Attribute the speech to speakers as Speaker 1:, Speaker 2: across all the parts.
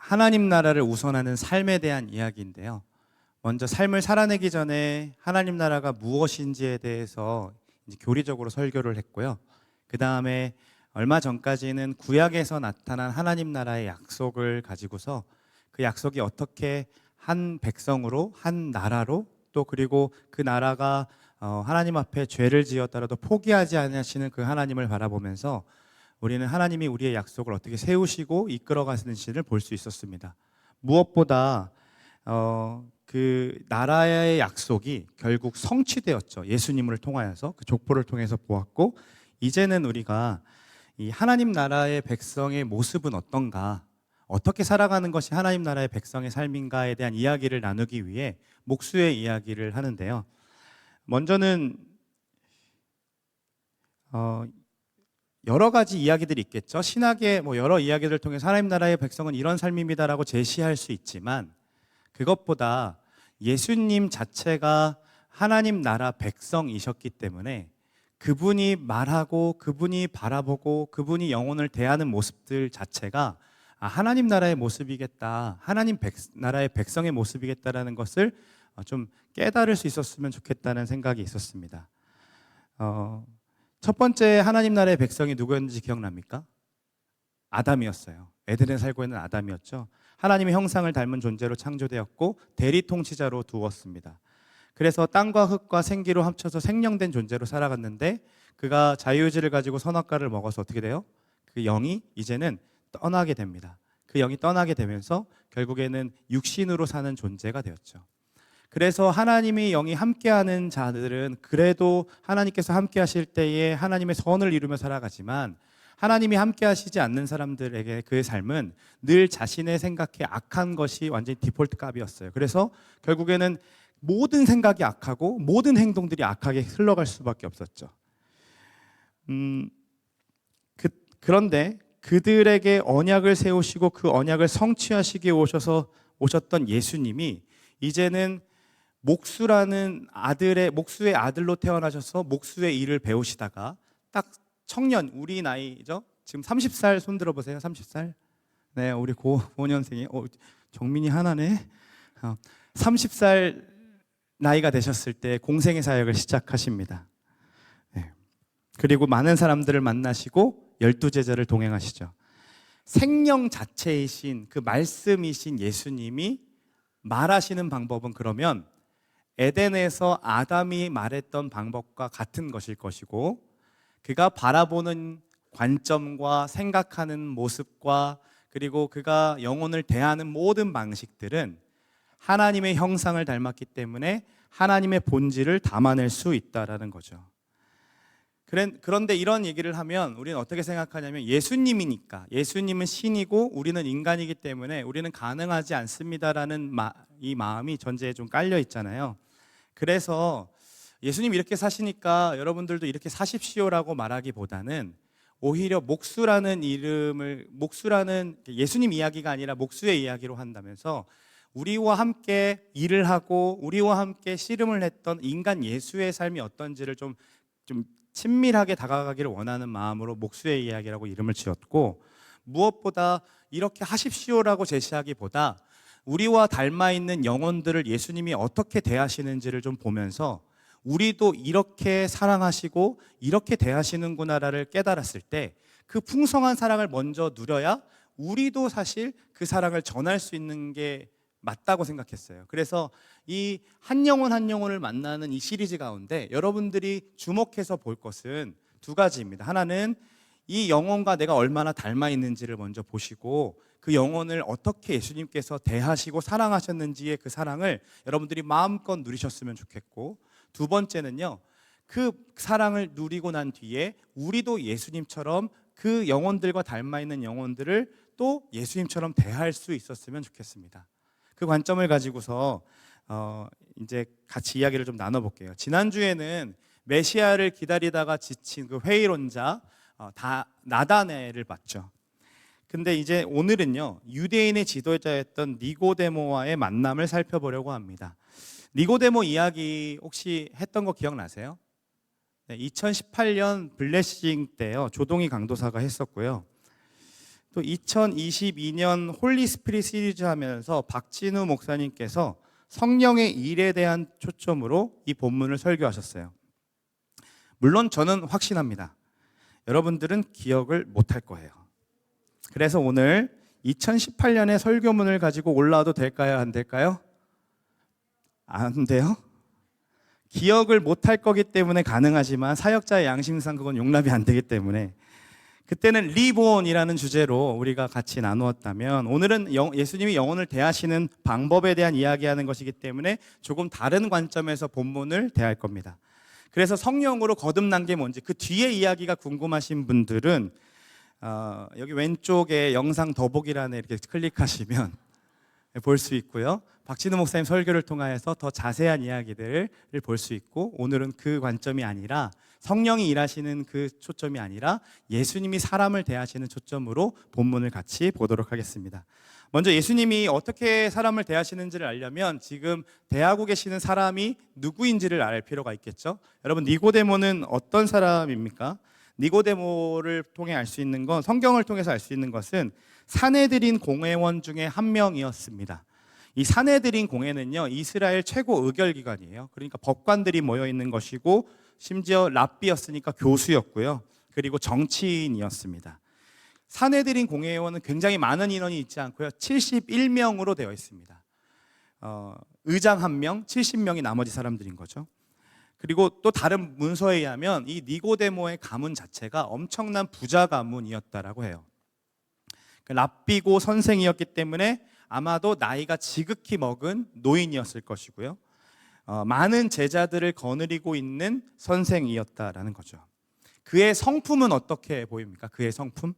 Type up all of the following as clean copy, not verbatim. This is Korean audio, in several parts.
Speaker 1: 하나님 나라를 우선하는 삶에 대한 이야기인데요. 먼저 삶을 살아내기 전에 하나님 나라가 무엇인지에 대해서 이제 교리적으로 설교를 했고요. 그 다음에 얼마 전까지는 구약에서 나타난 하나님 나라의 약속을 가지고서 그 약속이 어떻게 한 백성으로, 한 나라로, 또 그리고 그 나라가 하나님 앞에 죄를 지었더라도 포기하지 않으시는 그 하나님을 바라보면서 우리는 하나님이 우리의 약속을 어떻게 세우시고 이끌어 가시는지를 볼 수 있었습니다. 무엇보다 그 나라의 약속이 결국 성취되었죠. 예수님을 통하여서 그 족보를 통해서 보았고, 이제는 우리가 이 하나님 나라의 백성의 모습은 어떤가, 어떻게 살아가는 것이 하나님 나라의 백성의 삶인가에 대한 이야기를 나누기 위해 목수의 이야기를 하는데요. 먼저는 여러 가지 이야기들이 있겠죠. 신학의 여러 이야기들을 통해서 하나님 나라의 백성은 이런 삶입니다라고 제시할 수 있지만, 그것보다 예수님 자체가 하나님 나라 백성이셨기 때문에 그분이 말하고 그분이 바라보고 그분이 영혼을 대하는 모습들 자체가 하나님 나라의 모습이겠다, 하나님 나라의 백성의 모습이겠다라는 것을 좀 깨달을 수 있었으면 좋겠다는 생각이 있었습니다. 첫 번째 하나님 나라의 백성이 누구였는지 기억납니까? 아담이었어요. 에덴에 살고 있는 아담이었죠. 하나님의 형상을 닮은 존재로 창조되었고 대리 통치자로 두었습니다. 그래서 땅과 흙과 생기로 합쳐서 생명된 존재로 살아갔는데, 그가 자유의지를 가지고 선악과를 먹어서 어떻게 돼요? 그 영이 이제는 떠나게 됩니다. 그 영이 떠나게 되면서 결국에는 육신으로 사는 존재가 되었죠. 그래서 하나님의 영이 함께하는 자들은 그래도 하나님께서 함께하실 때에 하나님의 선을 이루며 살아가지만, 하나님이 함께하시지 않는 사람들에게 그의 삶은 늘 자신의 생각에 악한 것이 완전히 디폴트 값이었어요. 그래서 결국에는 모든 생각이 악하고 모든 행동들이 악하게 흘러갈 수밖에 없었죠. 그런데 그들에게 언약을 세우시고 그 언약을 성취하시기 위해 오셨던 예수님이 이제는 목수의 아들로 태어나셔서 목수의 일을 배우시다가 딱 청년, 우리 나이죠. 지금 30살 손 들어보세요. 30살. 네, 우리 고5년생이 정민이 하나네. 30살 나이가 되셨을 때 공생의 사역을 시작하십니다. 네. 그리고 많은 사람들을 만나시고 12제자를 동행하시죠. 생명 자체이신 그 말씀이신 예수님이 말하시는 방법은 그러면 에덴에서 아담이 말했던 방법과 같은 것일 것이고, 그가 바라보는 관점과 생각하는 모습과 그리고 그가 영혼을 대하는 모든 방식들은 하나님의 형상을 닮았기 때문에 하나님의 본질을 담아낼 수 있다라는 거죠. 그런데 이런 얘기를 하면 우리는 어떻게 생각하냐면, 예수님이니까, 예수님은 신이고 우리는 인간이기 때문에 우리는 가능하지 않습니다라는 이 마음이 전제에 좀 깔려 있잖아요. 그래서 예수님 이렇게 사시니까 여러분들도 이렇게 사십시오라고 말하기보다는 오히려 목수라는 예수님 이야기가 아니라 목수의 이야기로 한다면서 우리와 함께 일을 하고 우리와 함께 씨름을 했던 인간 예수의 삶이 어떤지를 좀 친밀하게 다가가기를 원하는 마음으로 목수의 이야기라고 이름을 지었고, 무엇보다 이렇게 하십시오라고 제시하기보다 우리와 닮아 있는 영혼들을 예수님이 어떻게 대하시는지를 좀 보면서 우리도 이렇게 사랑하시고 이렇게 대하시는구나를 깨달았을 때 그 풍성한 사랑을 먼저 누려야 우리도 사실 그 사랑을 전할 수 있는 게 맞다고 생각했어요. 그래서 이 한 영혼 한 영혼을 만나는 이 시리즈 가운데 여러분들이 주목해서 볼 것은 두 가지입니다. 하나는 이 영혼과 내가 얼마나 닮아 있는지를 먼저 보시고, 그 영혼을 어떻게 예수님께서 대하시고 사랑하셨는지의 그 사랑을 여러분들이 마음껏 누리셨으면 좋겠고, 두 번째는요, 그 사랑을 누리고 난 뒤에 우리도 예수님처럼 그 영혼들과 닮아 있는 영혼들을 또 예수님처럼 대할 수 있었으면 좋겠습니다. 그 관점을 가지고서 이제 같이 이야기를 좀 나눠볼게요. 지난주에는 메시아를 기다리다가 지친 그 회의론자 나다네를 봤죠. 근데 이제 오늘은요, 유대인의 지도자였던 니고데모와의 만남을 살펴보려고 합니다. 니고데모 이야기 혹시 했던 거 기억나세요? 네, 2018년 블레싱 때요, 조동희 강도사가 했었고요. 또 2022년 홀리 스피릿 시리즈 하면서 박진우 목사님께서 성령의 일에 대한 초점으로 이 본문을 설교하셨어요. 물론 저는 확신합니다. 여러분들은 기억을 못할 거예요. 그래서 오늘 2018년의 설교문을 가지고 올라와도 될까요? 안 될까요? 안 돼요? 기억을 못할 거기 때문에 가능하지만 사역자의 양심상 그건 용납이 안 되기 때문에 그때는 리본이라는 주제로 우리가 같이 나누었다면 오늘은 예수님이 영혼을 대하시는 방법에 대한 이야기하는 것이기 때문에 조금 다른 관점에서 본문을 대할 겁니다. 그래서 성령으로 거듭난 게 뭔지 그 뒤에 이야기가 궁금하신 분들은 여기 왼쪽에 영상 더보기란에 이렇게 클릭하시면 볼 수 있고요. 박진우 목사님 설교를 통해서 더 자세한 이야기들을 볼 수 있고 오늘은 그 관점이 아니라 성령이 일하시는 그 초점이 아니라 예수님이 사람을 대하시는 초점으로 본문을 같이 보도록 하겠습니다. 먼저 예수님이 어떻게 사람을 대하시는지를 알려면 지금 대하고 계시는 사람이 누구인지를 알 필요가 있겠죠. 여러분 니고데모는 어떤 사람입니까? 니고데모를 통해 알 수 있는 건 성경을 통해서 알 수 있는 것은 산헤드린 공회원 중에 한 명이었습니다. 이 산헤드린 공회는요 이스라엘 최고 의결기관이에요. 그러니까 법관들이 모여 있는 것이고 심지어 랍비였으니까 교수였고요. 그리고 정치인이었습니다. 산헤드린 공회의원은 굉장히 많은 인원이 있지 않고요. 71명으로 되어 있습니다. 의장 1명, 70명이 나머지 사람들인 거죠. 그리고 또 다른 문서에 의하면 이 니고데모의 가문 자체가 엄청난 부자 가문이었다라고 해요. 랍비고 선생이었기 때문에 아마도 나이가 지극히 먹은 노인이었을 것이고요. 많은 제자들을 거느리고 있는 선생이었다라는 거죠. 그의 성품은 어떻게 보입니까? 그의 성품?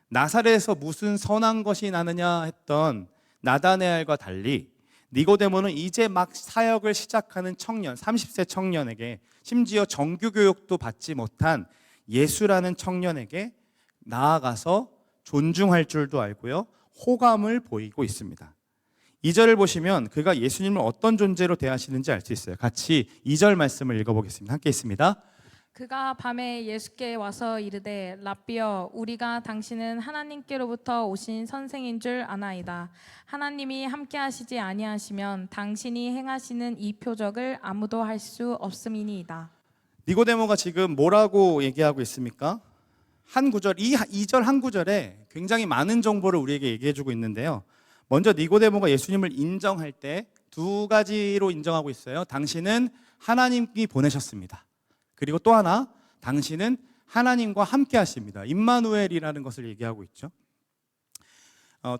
Speaker 1: 나사렛에서 무슨 선한 것이 나느냐 했던 나다네엘과 달리 니고데모는 이제 막 사역을 시작하는 청년, 30세 청년에게 심지어 정규교육도 받지 못한 예수라는 청년에게 나아가서 존중할 줄도 알고요. 호감을 보이고 있습니다. 2절을 보시면 그가 예수님을 어떤 존재로 대하시는지 알 수 있어요. 같이 2절 말씀을 읽어보겠습니다. 함께 있습니다.
Speaker 2: 그가 밤에 예수께 와서 이르되 랍비여 우리가 당신은 하나님께로부터 오신 선생인 줄 아나이다. 하나님이 함께 하시지 아니하시면 당신이 행하시는 이 표적을 아무도 할 수 없음이니이다.
Speaker 1: 니고데모가 지금 뭐라고 얘기하고 있습니까? 한 구절, 이 2절 한 구절에 굉장히 많은 정보를 우리에게 얘기해주고 있는데요. 먼저 니고데모가 예수님을 인정할 때 두 가지로 인정하고 있어요. 당신은 하나님이 보내셨습니다. 그리고 또 하나, 당신은 하나님과 함께 하십니다. 임마누엘이라는 것을 얘기하고 있죠.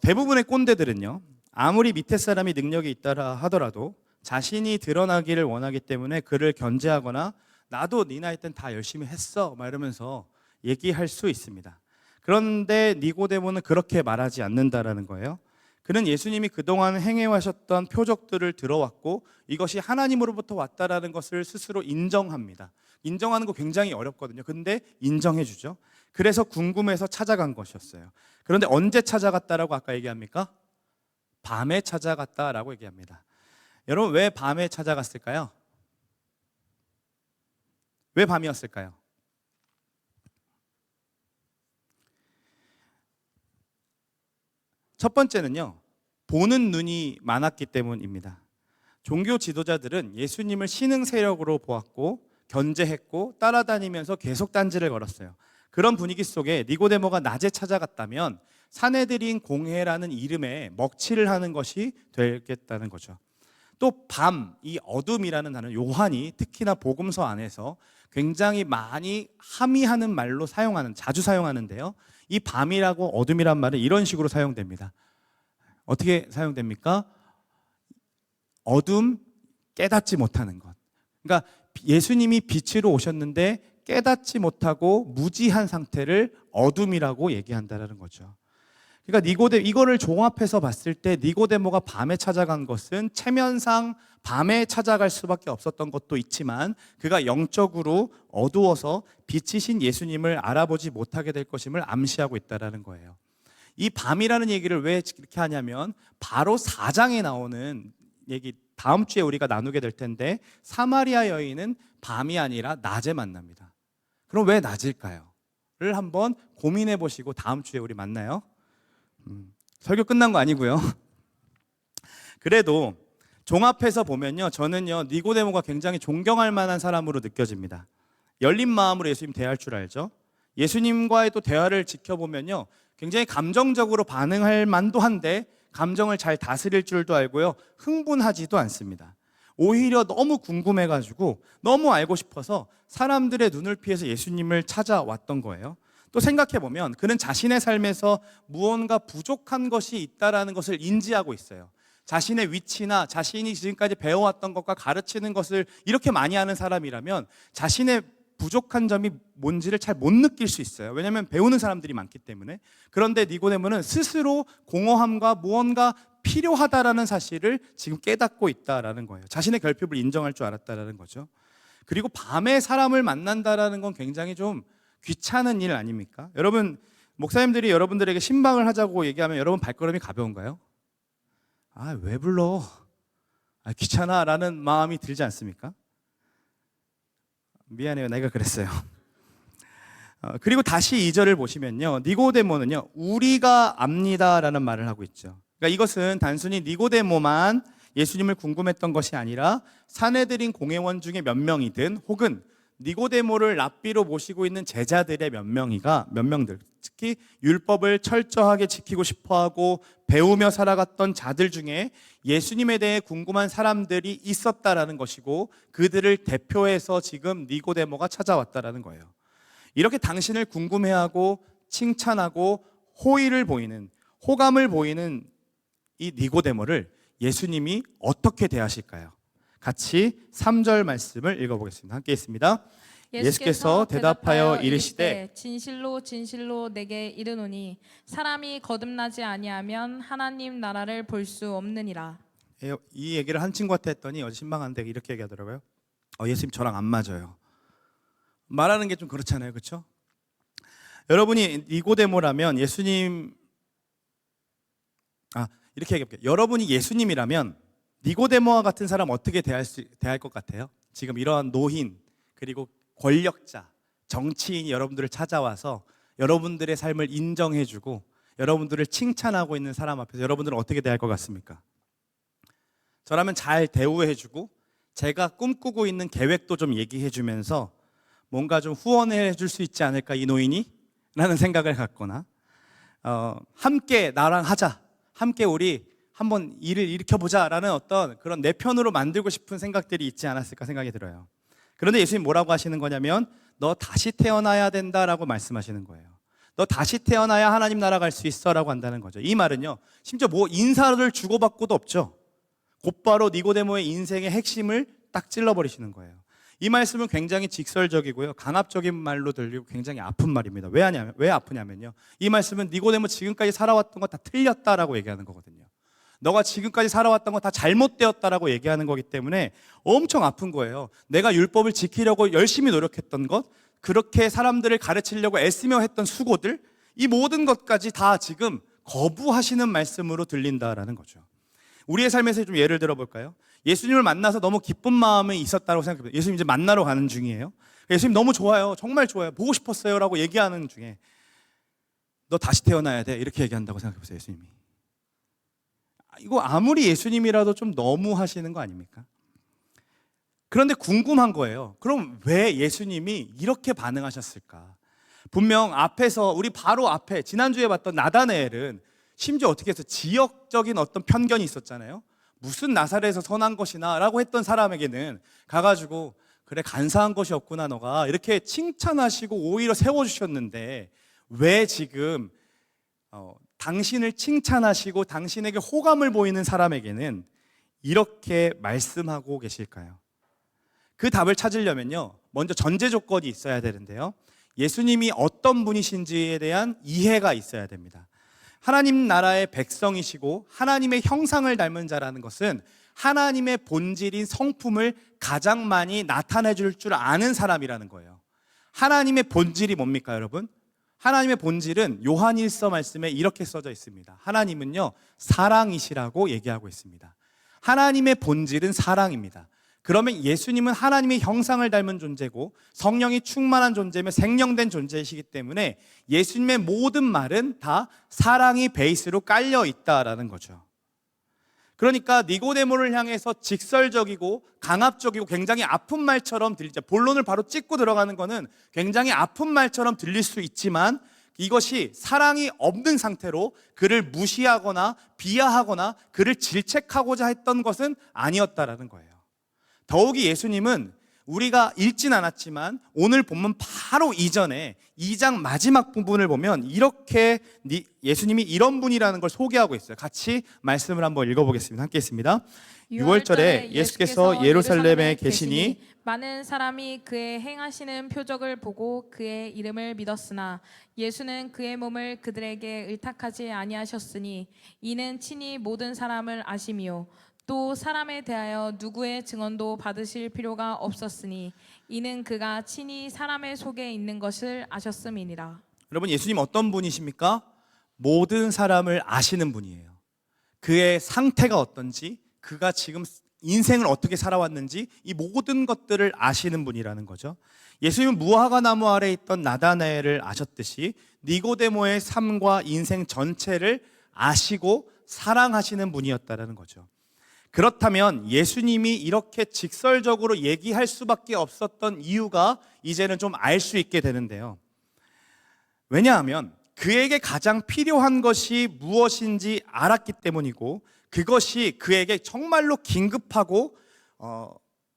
Speaker 1: 대부분의 꼰대들은요, 아무리 밑에 사람이 능력이 있다 하더라도 자신이 드러나기를 원하기 때문에 그를 견제하거나 나도 네 나이 땐 다 열심히 했어 막 이러면서 얘기할 수 있습니다. 그런데 니고데모는 그렇게 말하지 않는다라는 거예요. 그는 예수님이 그동안 행해하셨던 표적들을 들어왔고 이것이 하나님으로부터 왔다라는 것을 스스로 인정합니다. 인정하는 거 굉장히 어렵거든요. 근데 인정해 주죠. 그래서 궁금해서 찾아간 것이었어요. 그런데 언제 찾아갔다라고 아까 얘기합니까? 밤에 찾아갔다라고 얘기합니다. 여러분 왜 밤에 찾아갔을까요? 왜 밤이었을까요? 첫 번째는요, 보는 눈이 많았기 때문입니다. 종교 지도자들은 예수님을 신흥 세력으로 보았고 견제했고 따라다니면서 계속 딴지를 걸었어요. 그런 분위기 속에 니고데모가 낮에 찾아갔다면 산헤드린 공회라는 이름에 먹칠을 하는 것이 되겠다는 거죠. 또 밤, 이 어둠이라는 단어, 요한이 특히나 복음서 안에서 굉장히 많이 함의하는 말로 자주 사용하는데요. 이 밤이라고 어둠이란 말은 이런 식으로 사용됩니다. 어떻게 사용됩니까? 어둠, 깨닫지 못하는 것. 그러니까 예수님이 빛으로 오셨는데 깨닫지 못하고 무지한 상태를 어둠이라고 얘기한다는 거죠. 그러니까 이거를 종합해서 봤을 때 니고데모가 밤에 찾아간 것은 체면상 밤에 찾아갈 수밖에 없었던 것도 있지만 그가 영적으로 어두워서 빛이신 예수님을 알아보지 못하게 될 것임을 암시하고 있다는 거예요. 이 밤이라는 얘기를 왜 이렇게 하냐면 바로 4장에 나오는 얘기 다음 주에 우리가 나누게 될 텐데 사마리아 여인은 밤이 아니라 낮에 만납니다. 그럼 왜 낮일까요? 한번 고민해 보시고 다음 주에 우리 만나요. 설교 끝난 거 아니고요. 그래도 종합해서 보면요, 저는요 니고데모가 굉장히 존경할 만한 사람으로 느껴집니다. 열린 마음으로 예수님 대할 줄 알죠. 예수님과의 또 대화를 지켜보면요, 굉장히 감정적으로 반응할 만도 한데 감정을 잘 다스릴 줄도 알고요, 흥분하지도 않습니다. 오히려 너무 궁금해가지고 너무 알고 싶어서 사람들의 눈을 피해서 예수님을 찾아왔던 거예요. 또 생각해보면 그는 자신의 삶에서 무언가 부족한 것이 있다는 것을 인지하고 있어요. 자신의 위치나 자신이 지금까지 배워왔던 것과 가르치는 것을 이렇게 많이 하는 사람이라면 자신의 부족한 점이 뭔지를 잘 못 느낄 수 있어요. 왜냐하면 배우는 사람들이 많기 때문에. 그런데 니고데모는 스스로 공허함과 무언가 필요하다라는 사실을 지금 깨닫고 있다라는 거예요. 자신의 결핍을 인정할 줄 알았다라는 거죠. 그리고 밤에 사람을 만난다라는 건 굉장히 좀 귀찮은 일 아닙니까? 여러분, 목사님들이 여러분들에게 신방을 하자고 얘기하면 여러분 발걸음이 가벼운가요? 아, 왜 불러? 아, 귀찮아라는 마음이 들지 않습니까? 미안해요, 내가 그랬어요. 그리고 다시 2절을 보시면요, 니고데모는요 우리가 압니다라는 말을 하고 있죠. 그러니까 이것은 단순히 니고데모만 예수님을 궁금했던 것이 아니라 사내들인 공회원 중에 몇 명이든 혹은 니고데모를 랍비로 모시고 있는 제자들의 몇 명들, 특히 율법을 철저하게 지키고 싶어하고 배우며 살아갔던 자들 중에 예수님에 대해 궁금한 사람들이 있었다라는 것이고, 그들을 대표해서 지금 니고데모가 찾아왔다라는 거예요. 이렇게 당신을 궁금해하고 칭찬하고 호감을 보이는 이 니고데모를 예수님이 어떻게 대하실까요? 같이 3절 말씀을 읽어보겠습니다. 함께 있습니다. 예수께서 대답하여 이르시되
Speaker 2: 진실로 진실로 내게 이르노니 사람이 거듭나지 아니하면 하나님 나라를 볼 수 없느니라.
Speaker 1: 이 얘기를 한 친구한테 했더니 어제 신방하는데 이렇게 얘기하더라고요. 예수님 저랑 안 맞아요. 말하는 게 좀 그렇잖아요, 그렇죠? 여러분이 니고데모라면 이렇게 얘기할게요. 여러분이 예수님이라면 니고데모와 같은 사람 어떻게 대할 것 같아요? 지금 이러한 노인 그리고 권력자, 정치인이 여러분들을 찾아와서 여러분들의 삶을 인정해주고 여러분들을 칭찬하고 있는 사람 앞에서 여러분들은 어떻게 대할 것 같습니까? 저라면 잘 대우해주고 제가 꿈꾸고 있는 계획도 좀 얘기해주면서 뭔가 좀 후원해 줄 수 있지 않을까 이 노인이? 라는 생각을 갖거나 함께 나랑 하자, 함께 우리 한번 일을 일으켜보자 라는 어떤 그런 내 편으로 만들고 싶은 생각들이 있지 않았을까 생각이 들어요. 그런데 예수님 뭐라고 하시는 거냐면 너 다시 태어나야 된다라고 말씀하시는 거예요. 너 다시 태어나야 하나님 나라 갈 수 있어 라고 한다는 거죠. 이 말은요, 심지어 뭐 인사를 주고받고도 없죠. 곧바로 니고데모의 인생의 핵심을 딱 찔러버리시는 거예요. 이 말씀은 굉장히 직설적이고요, 강압적인 말로 들리고 굉장히 아픈 말입니다. 왜 아프냐면요, 이 말씀은 니고데모 지금까지 살아왔던 거 다 틀렸다라고 얘기하는 거거든요. 너가 지금까지 살아왔던 거 다 잘못되었다라고 얘기하는 거기 때문에 엄청 아픈 거예요. 내가 율법을 지키려고 열심히 노력했던 것, 그렇게 사람들을 가르치려고 애쓰며 했던 수고들, 이 모든 것까지 다 지금 거부하시는 말씀으로 들린다라는 거죠. 우리의 삶에서 좀 예를 들어볼까요? 예수님을 만나서 너무 기쁜 마음이 있었다고 생각해보세요. 예수님 이제 만나러 가는 중이에요. 예수님 너무 좋아요, 정말 좋아요, 보고 싶었어요 라고 얘기하는 중에 너 다시 태어나야 돼 이렇게 얘기한다고 생각해보세요. 예수님이 이거 아무리 예수님이라도 좀 너무 하시는 거 아닙니까? 그런데 궁금한 거예요. 그럼 왜 예수님이 이렇게 반응하셨을까? 분명 앞에서 우리 바로 앞에 지난주에 봤던 나다나엘은 심지어 어떻게 해서 지역적인 어떤 편견이 있었잖아요. 무슨 나사렛에서 선한 것이나 라고 했던 사람에게는 가가지고 그래 간사한 것이 없구나 너가 이렇게 칭찬하시고 오히려 세워주셨는데 왜 지금 당신을 칭찬하시고 당신에게 호감을 보이는 사람에게는 이렇게 말씀하고 계실까요? 그 답을 찾으려면요, 먼저 전제 조건이 있어야 되는데요, 예수님이 어떤 분이신지에 대한 이해가 있어야 됩니다. 하나님 나라의 백성이시고 하나님의 형상을 닮은 자라는 것은 하나님의 본질인 성품을 가장 많이 나타내 줄 아는 사람이라는 거예요. 하나님의 본질이 뭡니까, 여러분? 하나님의 본질은 요한일서 말씀에 이렇게 써져 있습니다. 하나님은요, 사랑이시라고 얘기하고 있습니다. 하나님의 본질은 사랑입니다. 그러면 예수님은 하나님의 형상을 닮은 존재고 성령이 충만한 존재며 생명된 존재이시기 때문에 예수님의 모든 말은 다 사랑이 베이스로 깔려 있다라는 거죠. 그러니까 니고데모를 향해서 직설적이고 강압적이고 굉장히 아픈 말처럼 들리죠. 본론을 바로 찍고 들어가는 것은 굉장히 아픈 말처럼 들릴 수 있지만 이것이 사랑이 없는 상태로 그를 무시하거나 비하하거나 그를 질책하고자 했던 것은 아니었다라는 거예요. 더욱이 예수님은 우리가 읽진 않았지만 오늘 본문 바로 이전에 2장 마지막 부분을 보면 이렇게 예수님이 이런 분이라는 걸 소개하고 있어요. 같이 말씀을 한번 읽어보겠습니다. 함께 있습니다. 6월절에 예수께서 예루살렘에 계시니
Speaker 2: 많은 사람이 그의 행하시는 표적을 보고 그의 이름을 믿었으나 예수는 그의 몸을 그들에게 의탁하지 아니하셨으니 이는 친히 모든 사람을 아심이요 또 사람에 대하여 누구의 증언도 받으실 필요가 없었으니 이는 그가 친히 사람의 속에 있는 것을 아셨음이니라.
Speaker 1: 여러분, 예수님 어떤 분이십니까? 모든 사람을 아시는 분이에요. 그의 상태가 어떤지, 그가 지금 인생을 어떻게 살아왔는지 이 모든 것들을 아시는 분이라는 거죠. 예수님은 무화과 나무 아래 있던 나다나엘을 아셨듯이 니고데모의 삶과 인생 전체를 아시고 사랑하시는 분이었다는 거죠. 그렇다면 예수님이 이렇게 직설적으로 얘기할 수밖에 없었던 이유가 이제는 좀 알 수 있게 되는데요. 왜냐하면 그에게 가장 필요한 것이 무엇인지 알았기 때문이고 그것이 그에게 정말로 긴급하고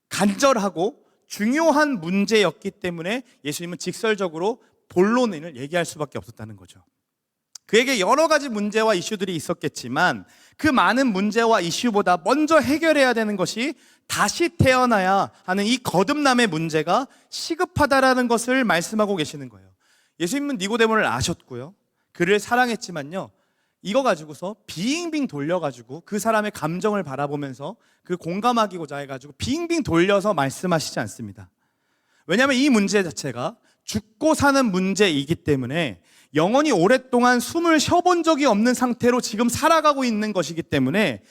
Speaker 1: 간절하고 중요한 문제였기 때문에 예수님은 직설적으로 본론을 얘기할 수밖에 없었다는 거죠. 그에게 여러 가지 문제와 이슈들이 있었겠지만 그 많은 문제와 이슈보다 먼저 해결해야 되는 것이 다시 태어나야 하는 이 거듭남의 문제가 시급하다라는 것을 말씀하고 계시는 거예요. 예수님은 니고데모를 아셨고요. 그를 사랑했지만요. 이거 가지고서 빙빙 돌려가지고 그 사람의 감정을 바라보면서 그 공감하기고자 해가지고 빙빙 돌려서 말씀하시지 않습니다. 왜냐하면 이 문제 자체가 죽고 사는 문제이기 때문에 영원히 오랫동안 숨을 쉬어본 적이 없는 상태로 지금 살아가고 있는 것이기 때문에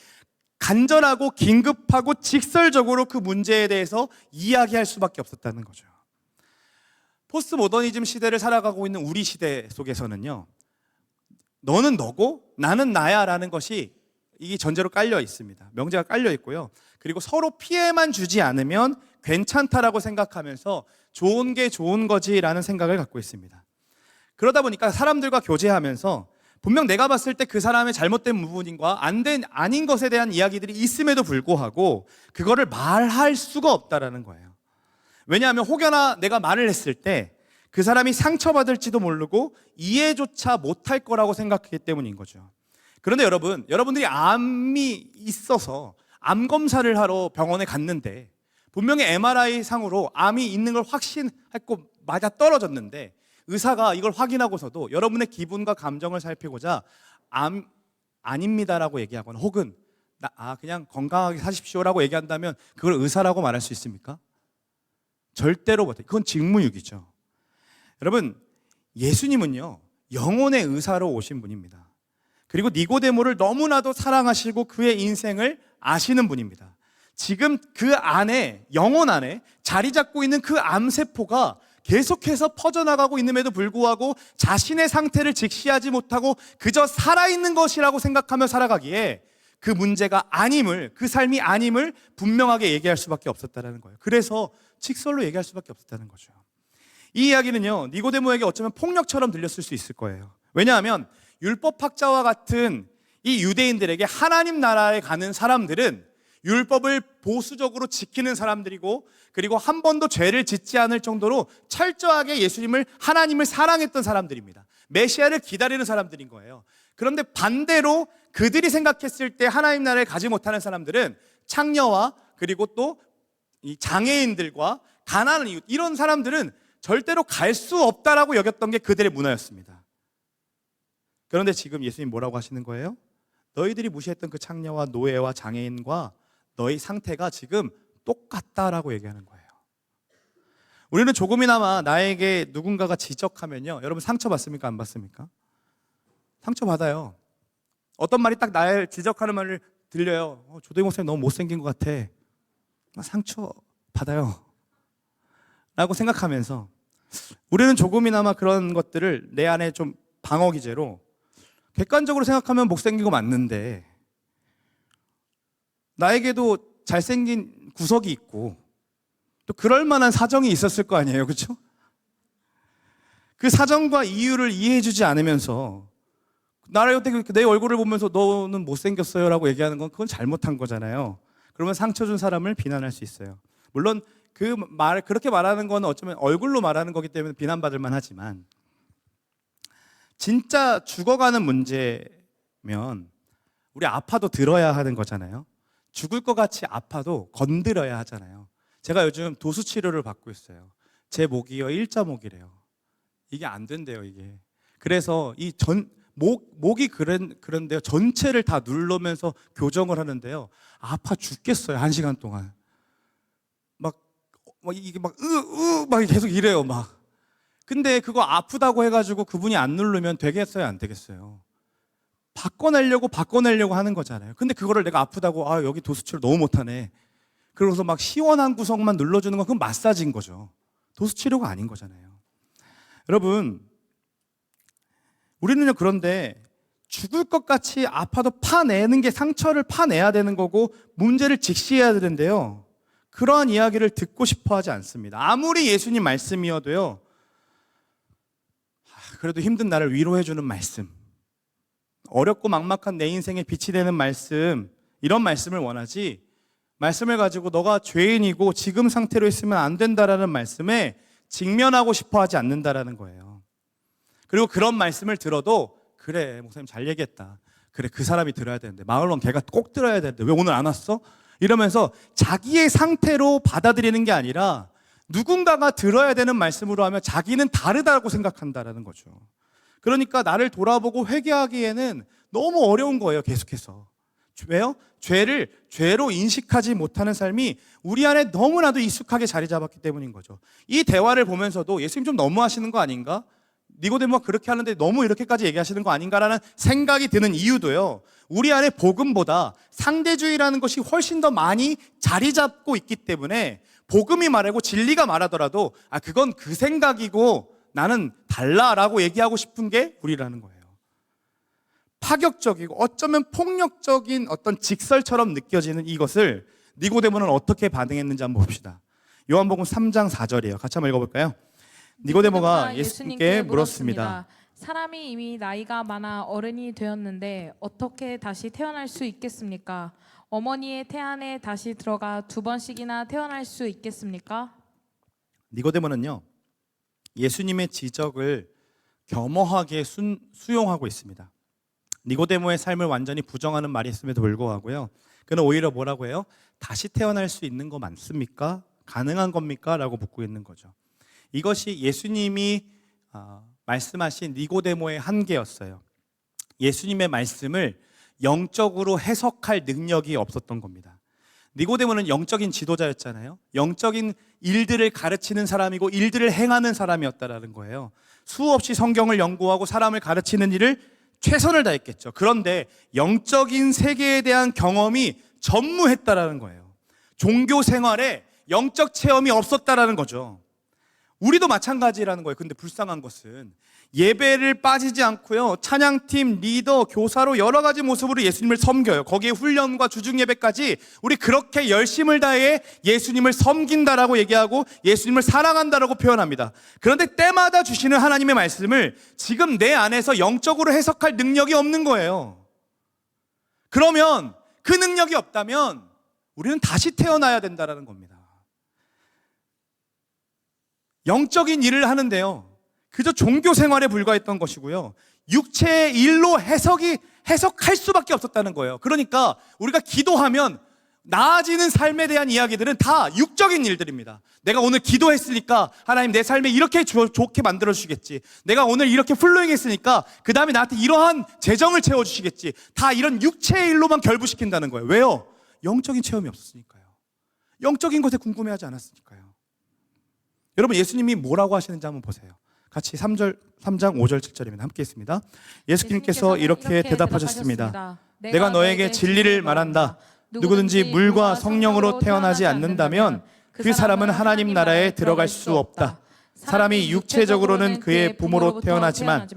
Speaker 1: 간절하고 긴급하고 직설적으로 그 문제에 대해서 이야기할 수밖에 없었다는 거죠. 포스트 모더니즘 시대를 살아가고 있는 우리 시대 속에서는요, 너는 너고 나는 나야 라는 것이 이게 전제로 깔려 있습니다. 명제가 깔려 있고요. 그리고 서로 피해만 주지 않으면 괜찮다라고 생각하면서 좋은 게 좋은 거지라는 생각을 갖고 있습니다. 그러다 보니까 사람들과 교제하면서 분명 내가 봤을 때 그 사람의 잘못된 부분인과 아닌 것에 대한 이야기들이 있음에도 불구하고 그거를 말할 수가 없다라는 거예요. 왜냐하면 혹여나 내가 말을 했을 때 그 사람이 상처받을지도 모르고 이해조차 못할 거라고 생각했기 때문인 거죠. 그런데 여러분들이 암이 있어서 암 검사를 하러 병원에 갔는데 분명히 MRI 상으로 암이 있는 걸 확신했고 맞아 떨어졌는데 의사가 이걸 확인하고서도 여러분의 기분과 감정을 살피고자 암 아닙니다라고 얘기하거나 혹은 그냥 건강하게 사십시오라고 얘기한다면 그걸 의사라고 말할 수 있습니까? 절대로 못해요. 그건 직무유기죠. 여러분, 예수님은요 영혼의 의사로 오신 분입니다. 그리고 니고데모를 너무나도 사랑하시고 그의 인생을 아시는 분입니다. 지금 그 안에, 영혼 안에 자리 잡고 있는 그 암세포가 계속해서 퍼져나가고 있음에도 불구하고 자신의 상태를 직시하지 못하고 그저 살아있는 것이라고 생각하며 살아가기에 그 문제가 아님을, 그 삶이 아님을 분명하게 얘기할 수밖에 없었다는 거예요. 그래서 직설로 얘기할 수밖에 없었다는 거죠. 이 이야기는요, 니고데모에게 어쩌면 폭력처럼 들렸을 수 있을 거예요. 왜냐하면 율법학자와 같은 이 유대인들에게 하나님 나라에 가는 사람들은 율법을 보수적으로 지키는 사람들이고 그리고 한 번도 죄를 짓지 않을 정도로 철저하게 하나님을 사랑했던 사람들입니다. 메시아를 기다리는 사람들인 거예요. 그런데 반대로 그들이 생각했을 때 하나님 나라에 가지 못하는 사람들은 창녀와 그리고 또 이 장애인들과 가난한 이웃, 이런 사람들은 절대로 갈 수 없다라고 여겼던 게 그들의 문화였습니다. 그런데 지금 예수님 뭐라고 하시는 거예요? 너희들이 무시했던 그 창녀와 노예와 장애인과 너희 상태가 지금 똑같다라고 얘기하는 거예요. 우리는 조금이나마 나에게 누군가가 지적하면요, 여러분 상처받습니까? 안 받습니까? 상처받아요. 어떤 말이 딱 나를 지적하는 말을 들려요. 조대희 목사님 너무 못생긴 것 같아. 상처 받아요 라고 생각하면서 우리는 조금이나마 그런 것들을 내 안에 좀 방어 기제로 객관적으로 생각하면 못생기고 맞는데 나에게도 잘생긴 구석이 있고 또 그럴 만한 사정이 있었을 거 아니에요, 그렇죠? 그 사정과 이유를 이해해주지 않으면서 나를 어떻게 내 얼굴을 보면서 너는 못생겼어요 라고 얘기하는 건 그건 잘못한 거잖아요. 그러면 상처 준 사람을 비난할 수 있어요. 물론 그렇게 말하는 건 어쩌면 얼굴로 말하는 거기 때문에 비난받을 만하지만 진짜 죽어가는 문제면 우리 아파도 들어야 하는 거잖아요. 죽을 것 같이 아파도 건드려야 하잖아요. 제가 요즘 도수 치료를 받고 있어요. 제 목이요 일자목이래요. 이게 안 된대요, 이게. 그래서 목이 그런데요. 전체를 다 누르면서 교정을 하는데요. 아파 죽겠어요. 1시간 동안. 이게 막 계속 이래요, 막. 근데 그거 아프다고 해가지고 그분이 안 누르면 되겠어요, 안 되겠어요? 바꿔내려고 하는 거잖아요. 근데 그거를 내가 아프다고, 여기 도수치료 너무 못하네. 그러고서 막 시원한 구석만 눌러주는 건 그건 마사지인 거죠. 도수치료가 아닌 거잖아요. 여러분, 우리는요, 그런데 죽을 것 같이 아파도 파내는 게 상처를 파내야 되는 거고 문제를 직시해야 되는데요. 그러한 이야기를 듣고 싶어 하지 않습니다. 아무리 예수님 말씀이어도요, 그래도 힘든 나를 위로해주는 말씀, 어렵고 막막한 내 인생에 빛이 되는 말씀, 이런 말씀을 원하지, 말씀을 가지고 너가 죄인이고 지금 상태로 있으면 안 된다라는 말씀에 직면하고 싶어 하지 않는다라는 거예요. 그리고 그런 말씀을 들어도 그래, 목사님 잘 얘기했다. 그래, 그 사람이 들어야 되는데, 마을원 걔가 꼭 들어야 되는데 왜 오늘 안 왔어? 이러면서 자기의 상태로 받아들이는 게 아니라 누군가가 들어야 되는 말씀으로 하면 자기는 다르다고 생각한다라는 거죠. 그러니까 나를 돌아보고 회개하기에는 너무 어려운 거예요, 계속해서. 왜요? 죄를 죄로 인식하지 못하는 삶이 우리 안에 너무나도 익숙하게 자리 잡았기 때문인 거죠. 이 대화를 보면서도 예수님 좀 너무하시는 거 아닌가? 니고데모가 그렇게 하는데 너무 이렇게까지 얘기하시는 거 아닌가라는 생각이 드는 이유도요, 우리 안에 복음보다 상대주의라는 것이 훨씬 더 많이 자리 잡고 있기 때문에 복음이 말하고 진리가 말하더라도 그건 그 생각이고 나는 달라라고 얘기하고 싶은 게 우리라는 거예요. 파격적이고 어쩌면 폭력적인 어떤 직설처럼 느껴지는 이것을 니고데모는 어떻게 반응했는지 한번 봅시다. 요한복음 3장 4절이에요. 같이 한번 읽어볼까요? 니고데모가 예수님께 물었습니다.
Speaker 2: 사람이 이미 나이가 많아 어른이 되었는데 어떻게 다시 태어날 수 있겠습니까? 어머니의 태안에 다시 들어가 2번씩이나 태어날 수 있겠습니까?
Speaker 1: 니고데모는요, 예수님의 지적을 겸허하게 수용하고 있습니다. 니고데모의 삶을 완전히 부정하는 말이 있음에도 불구하고요, 그는 오히려 뭐라고 해요? 다시 태어날 수 있는 거 맞습니까? 가능한 겁니까? 라고 묻고 있는 거죠. 이것이 예수님이 말씀하신 니고데모의 한계였어요. 예수님의 말씀을 영적으로 해석할 능력이 없었던 겁니다. 니고데모는 영적인 지도자였잖아요. 영적인 일들을 가르치는 사람이고 일들을 행하는 사람이었다라는 거예요. 수없이 성경을 연구하고 사람을 가르치는 일을 최선을 다했겠죠. 그런데 영적인 세계에 대한 경험이 전무했다라는 거예요. 종교 생활에 영적 체험이 없었다라는 거죠. 우리도 마찬가지라는 거예요. 근데 불쌍한 것은 예배를 빠지지 않고요, 찬양팀, 리더, 교사로 여러 가지 모습으로 예수님을 섬겨요. 거기에 훈련과 주중 예배까지 우리 그렇게 열심을 다해 예수님을 섬긴다라고 얘기하고 예수님을 사랑한다라고 표현합니다. 그런데 때마다 주시는 하나님의 말씀을 지금 내 안에서 영적으로 해석할 능력이 없는 거예요. 그러면 그 능력이 없다면 우리는 다시 태어나야 된다라는 겁니다. 영적인 일을 하는데요, 그저 종교 생활에 불과했던 것이고요, 육체의 일로 해석할 수밖에 없었다는 거예요. 그러니까 우리가 기도하면 나아지는 삶에 대한 이야기들은 다 육적인 일들입니다. 내가 오늘 기도했으니까 하나님 내 삶에 이렇게 좋게 만들어주시겠지, 내가 오늘 이렇게 플로잉했으니까 그 다음에 나한테 이러한 재정을 채워주시겠지, 다 이런 육체의 일로만 결부시킨다는 거예요. 왜요? 영적인 체험이 없었으니까요. 영적인 것에 궁금해하지 않았으니까요. 여러분, 예수님이 뭐라고 하시는지 한번 보세요. 같이 3장 5절 7절입니다. 함께 있습니다. 예수님께서 이렇게 대답하셨습니다. 내가 너에게 진리를 말한다. 누구든지 물과 성령으로 태어나지 않는다면 그 사람은 하나님 나라에 들어갈 수 없다. 사람이 육체적으로는 그의 부모로 태어나지만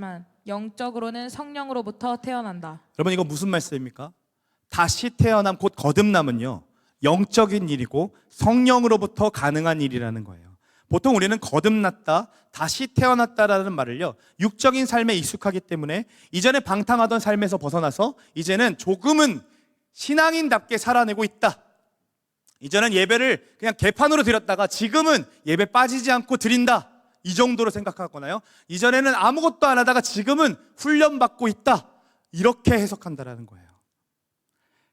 Speaker 2: 영적으로는 성령으로부터 태어난다.
Speaker 1: 여러분, 이거 무슨 말씀입니까? 다시 태어남, 곧 거듭남은요, 영적인 일이고 성령으로부터 가능한 일이라는 거예요. 보통 우리는 거듭났다, 다시 태어났다라는 말을요, 육적인 삶에 익숙하기 때문에 이전에 방탕하던 삶에서 벗어나서 이제는 조금은 신앙인답게 살아내고 있다. 이전엔 예배를 그냥 개판으로 드렸다가 지금은 예배 빠지지 않고 드린다. 이 정도로 생각하거나요. 이전에는 아무것도 안 하다가 지금은 훈련받고 있다. 이렇게 해석한다라는 거예요.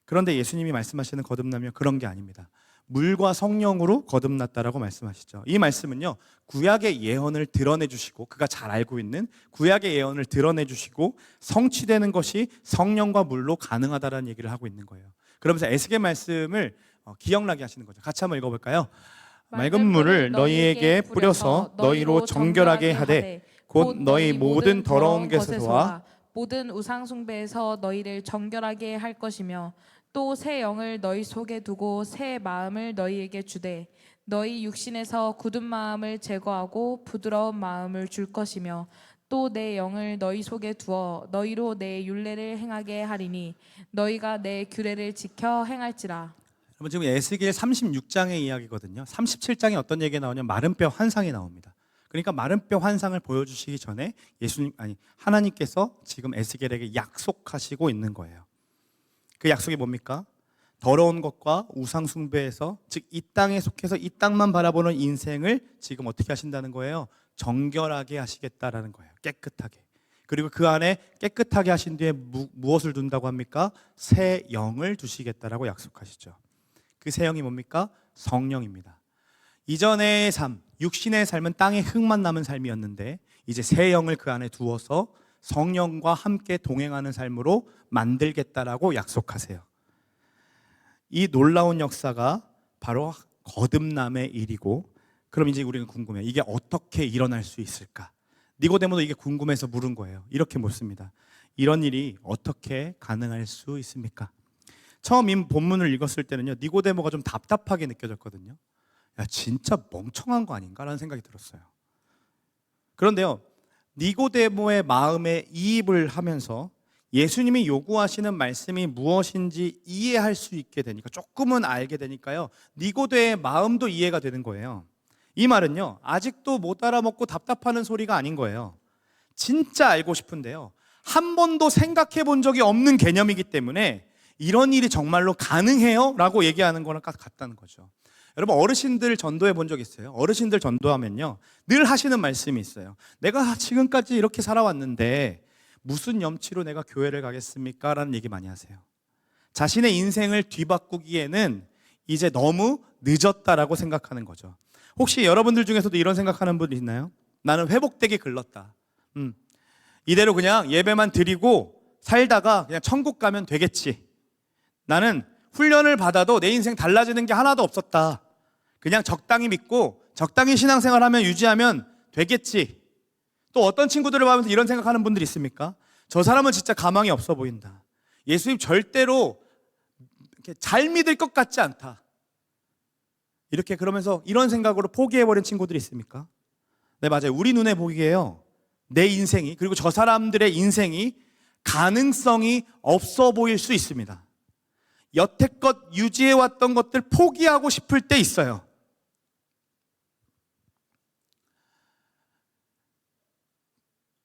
Speaker 1: 그런데 예수님이 말씀하시는 거듭남이 그런 게 아닙니다. 물과 성령으로 거듭났다라고 말씀하시죠. 이 말씀은요, 구약의 예언을 드러내 주시고, 그가 잘 알고 있는 구약의 예언을 드러내 주시고 성취되는 것이 성령과 물로 가능하다라는 얘기를 하고 있는 거예요. 그러면서 에스겔 말씀을 기억나게 하시는 거죠. 같이 한번 읽어볼까요? 맑은 물을 너희에게 뿌려서 너희로 정결하게 하되 곧 너희 모든 더러운 것에서와
Speaker 2: 모든 우상 숭배에서 너희를 정결하게 할 것이며 또 새 영을 너희 속에 두고 새 마음을 너희에게 주되 너희 육신에서 굳은 마음을 제거하고 부드러운 마음을 줄 것이며 또 내 영을 너희 속에 두어 너희로 내 율례를 행하게 하리니 너희가 내 규례를 지켜 행할지라.
Speaker 1: 여러분, 지금 에스겔 36장의 이야기거든요. 37장에 어떤 얘기가 나오냐면 마른 뼈 환상이 나옵니다. 그러니까 마른 뼈 환상을 보여주시기 전에 하나님께서 지금 에스겔에게 약속하시고 있는 거예요. 그 약속이 뭡니까? 더러운 것과 우상 숭배에서, 즉 이 땅에 속해서 이 땅만 바라보는 인생을 지금 어떻게 하신다는 거예요? 정결하게 하시겠다라는 거예요. 깨끗하게. 그리고 그 안에 깨끗하게 하신 뒤에 무엇을 둔다고 합니까? 새 영을 두시겠다라고 약속하시죠. 그 새 영이 뭡니까? 성령입니다. 이전의 삶, 육신의 삶은 땅에 흙만 남은 삶이었는데 이제 새 영을 그 안에 두어서 성령과 함께 동행하는 삶으로 만들겠다라고 약속하세요. 이 놀라운 역사가 바로 거듭남의 일이고, 그럼 이제 우리는 궁금해요. 이게 어떻게 일어날 수 있을까? 니고데모도 이게 궁금해서 물은 거예요. 이렇게 묻습니다. 이런 일이 어떻게 가능할 수 있습니까? 처음 이 본문을 읽었을 때는요, 니고데모가 좀 답답하게 느껴졌거든요. 야, 진짜 멍청한 거 아닌가라는 생각이 들었어요. 그런데요, 니고데모의 마음에 이입을 하면서 예수님이 요구하시는 말씀이 무엇인지 이해할 수 있게 되니까, 조금은 알게 되니까요, 니고데의 마음도 이해가 되는 거예요. 이 말은요, 아직도 못 알아먹고 답답하는 소리가 아닌 거예요. 진짜 알고 싶은데요, 한 번도 생각해 본 적이 없는 개념이기 때문에 이런 일이 정말로 가능해요? 라고 얘기하는 거랑 같다는 거죠. 여러분, 어르신들 전도해 본 적 있어요? 어르신들 전도하면요, 늘 하시는 말씀이 있어요. 내가 지금까지 이렇게 살아왔는데 무슨 염치로 내가 교회를 가겠습니까? 라는 얘기 많이 하세요. 자신의 인생을 뒤바꾸기에는 이제 너무 늦었다라고 생각하는 거죠. 혹시 여러분들 중에서도 이런 생각하는 분 있나요? 나는 회복되기 글렀다. 이대로 그냥 예배만 드리고 살다가 그냥 천국 가면 되겠지. 나는 훈련을 받아도 내 인생 달라지는 게 하나도 없었다. 그냥 적당히 믿고 적당히 신앙생활하면 유지하면 되겠지. 또 어떤 친구들을 보면서 이런 생각하는 분들이 있습니까? 저 사람은 진짜 가망이 없어 보인다. 예수님 절대로 이렇게 잘 믿을 것 같지 않다. 이렇게 그러면서 이런 생각으로 포기해버린 친구들이 있습니까? 네, 맞아요. 우리 눈에 보기에요, 내 인생이, 그리고 저 사람들의 인생이 가능성이 없어 보일 수 있습니다. 여태껏 유지해왔던 것들 포기하고 싶을 때 있어요.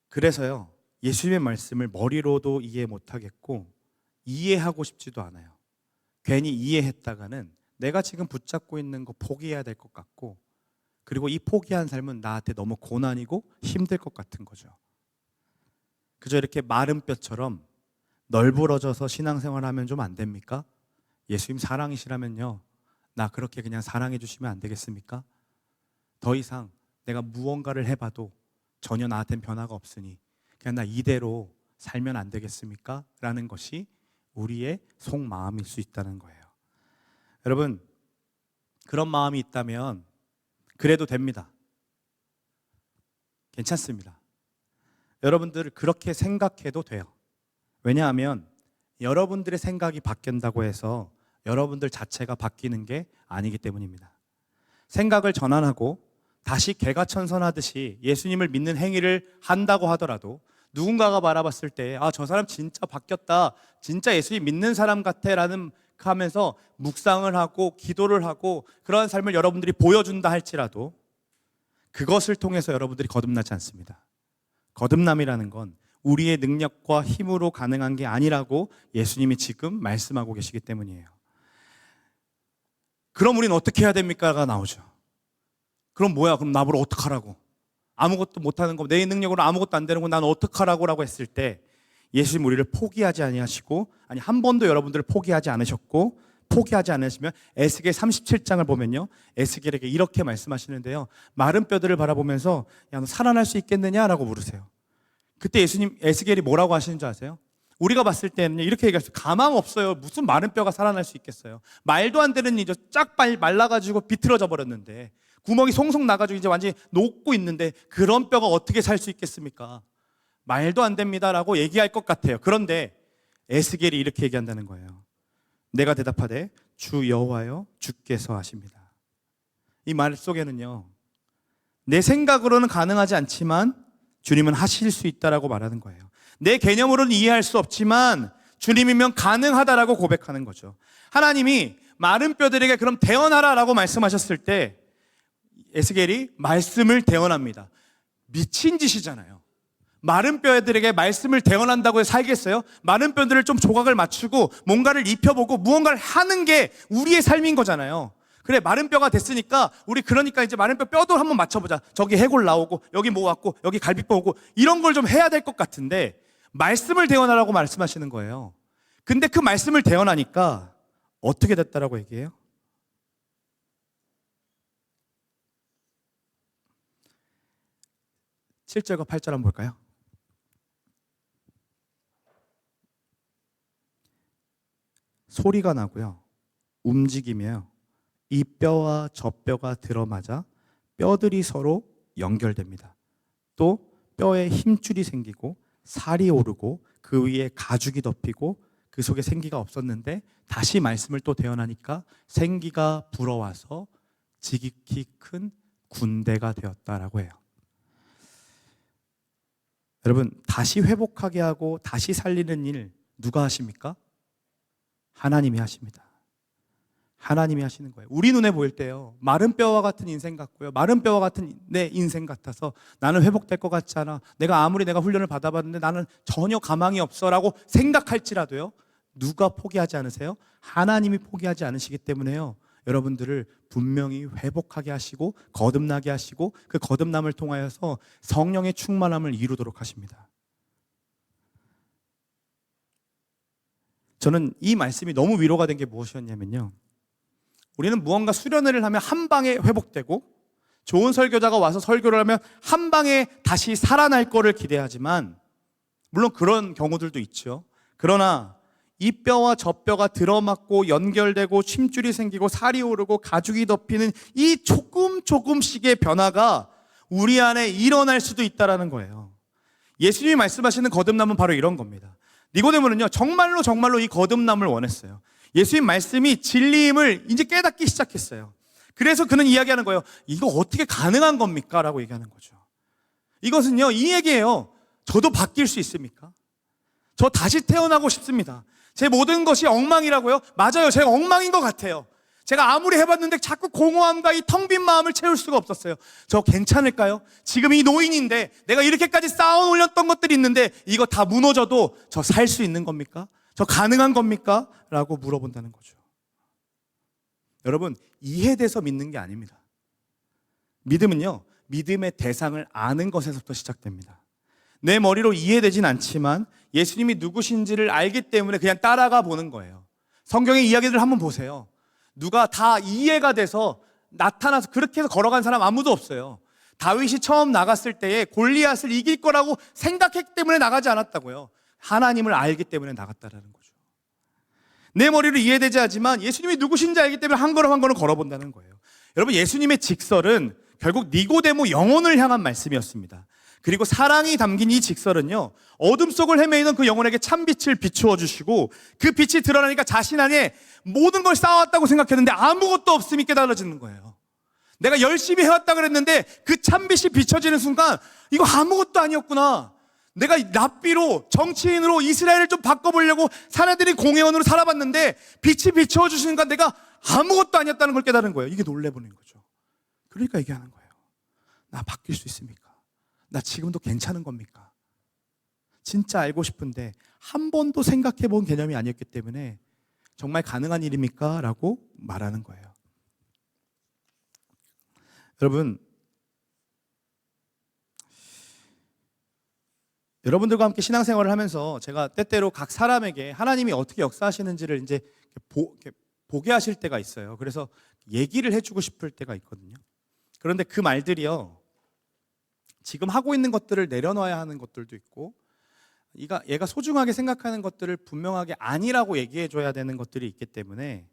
Speaker 1: 그래서요, 예수님의 말씀을 머리로도 이해 못하겠고 이해하고 싶지도 않아요. 괜히 이해했다가는 내가 지금 붙잡고 있는 거 포기해야 될 것 같고, 그리고 이 포기한 삶은 나한테 너무 고난이고 힘들 것 같은 거죠. 그저 이렇게 마른 뼈처럼 널브러져서 신앙생활하면 좀 안 됩니까? 예수님 사랑이시라면요, 나 그렇게 그냥 사랑해 주시면 안 되겠습니까? 더 이상 내가 무언가를 해봐도 전혀 나한테는 변화가 없으니 그냥 나 이대로 살면 안 되겠습니까? 라는 것이 우리의 속마음일 수 있다는 거예요. 여러분, 그런 마음이 있다면 그래도 됩니다. 괜찮습니다. 여러분들 그렇게 생각해도 돼요. 왜냐하면 여러분들의 생각이 바뀐다고 해서 여러분들 자체가 바뀌는 게 아니기 때문입니다. 생각을 전환하고 다시 개가천선하듯이 예수님을 믿는 행위를 한다고 하더라도 누군가가 바라봤을 때 저 사람 진짜 바뀌었다, 진짜 예수님 믿는 사람 같아 라는 하면서 묵상을 하고 기도를 하고 그러한 삶을 여러분들이 보여준다 할지라도 그것을 통해서 여러분들이 거듭나지 않습니다. 거듭남이라는 건 우리의 능력과 힘으로 가능한 게 아니라고 예수님이 지금 말씀하고 계시기 때문이에요. 그럼 우리는 어떻게 해야 됩니까?가 나오죠. 그럼 뭐야? 그럼 나보러 어떡하라고? 아무것도 못하는 거, 내 능력으로 아무것도 안 되는 거 난 어떡하라고? 라고 했을 때 예수님 우리를 포기하지 아니하시고, 아니 한 번도 여러분들을 포기하지 않으셨고, 포기하지 않으시면 에스겔 37장을 보면요, 에스겔에게 이렇게 말씀하시는데요, 마른 뼈들을 바라보면서 야, 너 살아날 수 있겠느냐라고 물으세요. 그때 예수님 에스겔이 뭐라고 하시는 줄 아세요? 우리가 봤을 때는 이렇게 얘기했어요. 가망 없어요. 무슨 마른 뼈가 살아날 수 있겠어요. 말도 안 되는 일이죠. 쫙 말라가지고 비틀어져 버렸는데, 구멍이 송송 나가지고 이제 완전히 녹고 있는데 그런 뼈가 어떻게 살 수 있겠습니까? 말도 안 됩니다라고 얘기할 것 같아요. 그런데 에스겔이 이렇게 얘기한다는 거예요. 내가 대답하되 주 여호와여 주께서 하십니다. 이 말 속에는요, 내 생각으로는 가능하지 않지만 주님은 하실 수 있다라고 말하는 거예요. 내 개념으로는 이해할 수 없지만 주님이면 가능하다라고 고백하는 거죠. 하나님이 마른 뼈들에게 그럼 대언하라라고 말씀하셨을 때 에스겔이 말씀을 대언합니다. 미친 짓이잖아요. 마른 뼈들에게 말씀을 대언한다고 해서 살겠어요? 마른 뼈들을 좀 조각을 맞추고 뭔가를 입혀보고 무언가를 하는 게 우리의 삶인 거잖아요. 그래, 마른 뼈가 됐으니까 우리 그러니까 이제 마른 뼈도 한번 맞춰보자. 저기 해골 나오고 여기 뭐 왔고 여기 갈비뼈 오고 이런 걸 좀 해야 될 것 같은데 말씀을 대언하라고 말씀하시는 거예요. 근데 그 말씀을 대언하니까 어떻게 됐다라고 얘기해요? 7절과 8절 한번 볼까요? 소리가 나고요, 움직이며 이 뼈와 저 뼈가 들어맞아 뼈들이 서로 연결됩니다. 또 뼈에 힘줄이 생기고 살이 오르고 그 위에 가죽이 덮이고 그 속에 생기가 없었는데 다시 말씀을 또 대언하니까 생기가 불어와서 지극히 큰 군대가 되었다라고 해요. 여러분, 다시 회복하게 하고 다시 살리는 일 누가 하십니까? 하나님이 하십니다. 하나님이 하시는 거예요. 우리 눈에 보일 때요, 마른 뼈와 같은 인생 같고요, 마른 뼈와 같은 내 인생 같아서 나는 회복될 것 같지 않아, 내가 아무리 내가 훈련을 받아봤는데 나는 전혀 가망이 없어 라고 생각할지라도요, 누가 포기하지 않으세요? 하나님이 포기하지 않으시기 때문에요, 여러분들을 분명히 회복하게 하시고 거듭나게 하시고 그 거듭남을 통하여서 성령의 충만함을 이루도록 하십니다. 저는 이 말씀이 너무 위로가 된 게 무엇이었냐면요, 우리는 무언가 수련회를 하면 한 방에 회복되고 좋은 설교자가 와서 설교를 하면 한 방에 다시 살아날 거를 기대하지만, 물론 그런 경우들도 있죠. 그러나 이 뼈와 저 뼈가 들어맞고 연결되고 힘줄이 생기고 살이 오르고 가죽이 덮이는 이 조금씩의 변화가 우리 안에 일어날 수도 있다는 거예요. 예수님이 말씀하시는 거듭남은 바로 이런 겁니다. 니고데모는요, 정말로 이 거듭남을 원했어요. 예수님 말씀이 진리임을 이제 깨닫기 시작했어요. 그래서 그는 이야기하는 거예요. 이거 어떻게 가능한 겁니까? 라고 얘기하는 거죠. 이것은요, 이 얘기예요. 저도 바뀔 수 있습니까? 저 다시 태어나고 싶습니다. 제 모든 것이 엉망이라고요? 맞아요. 제가 엉망인 것 같아요. 제가 아무리 해봤는데 자꾸 공허함과 이 텅 빈 마음을 채울 수가 없었어요. 저 괜찮을까요? 지금 이 노인인데 내가 이렇게까지 쌓아 올렸던 것들이 있는데 이거 다 무너져도 저 살 수 있는 겁니까? 저 가능한 겁니까? 라고 물어본다는 거죠. 여러분, 이해돼서 믿는 게 아닙니다. 믿음은요, 믿음의 대상을 아는 것에서부터 시작됩니다. 내 머리로 이해되진 않지만 예수님이 누구신지를 알기 때문에 그냥 따라가 보는 거예요. 성경의 이야기들 한번 보세요. 누가 다 이해가 돼서 나타나서 그렇게 해서 걸어간 사람 아무도 없어요. 다윗이 처음 나갔을 때에 골리앗을 이길 거라고 생각했기 때문에 나가지 않았다고요. 하나님을 알기 때문에 나갔다라는 거죠. 내 머리로 이해되지 않지만 예수님이 누구신지 알기 때문에 한 걸음 한 걸음 걸어본다는 거예요. 여러분, 예수님의 직설은 결국 니고데모 영혼을 향한 말씀이었습니다. 그리고 사랑이 담긴 이 직설은요, 어둠 속을 헤매이던 그 영혼에게 참빛을 비추어 주시고 그 빛이 드러나니까 자신 안에 모든 걸 쌓아왔다고 생각했는데 아무것도 없음이 깨달아지는 거예요. 내가 열심히 해왔다 그랬는데 그 참빛이 비춰지는 순간 이거 아무것도 아니었구나. 내가 랍비로, 정치인으로 이스라엘을 좀 바꿔보려고 사내들이 공회원으로 살아봤는데 빛이 비춰 주시니까 내가 아무것도 아니었다는 걸 깨달은 거예요. 이게 놀래보는 거죠. 그러니까 얘기하는 거예요. 나 바뀔 수 있습니까? 나 지금도 괜찮은 겁니까? 진짜 알고 싶은데 한 번도 생각해 본 개념이 아니었기 때문에 정말 가능한 일입니까? 라고 말하는 거예요. 여러분들과 함께 신앙생활을 하면서 제가 때때로 각 사람에게 하나님이 어떻게 역사하시는지를 이제 보게 하실 때가 있어요. 그래서 얘기를 해주고 싶을 때가 있거든요. 그런데 그 말들이요, 지금 하고 있는 것들을 내려놔야 하는 것들도 있고, 얘가 소중하게 생각하는 것들을 분명하게 아니라고 얘기해줘야 되는 것들이 있기 때문에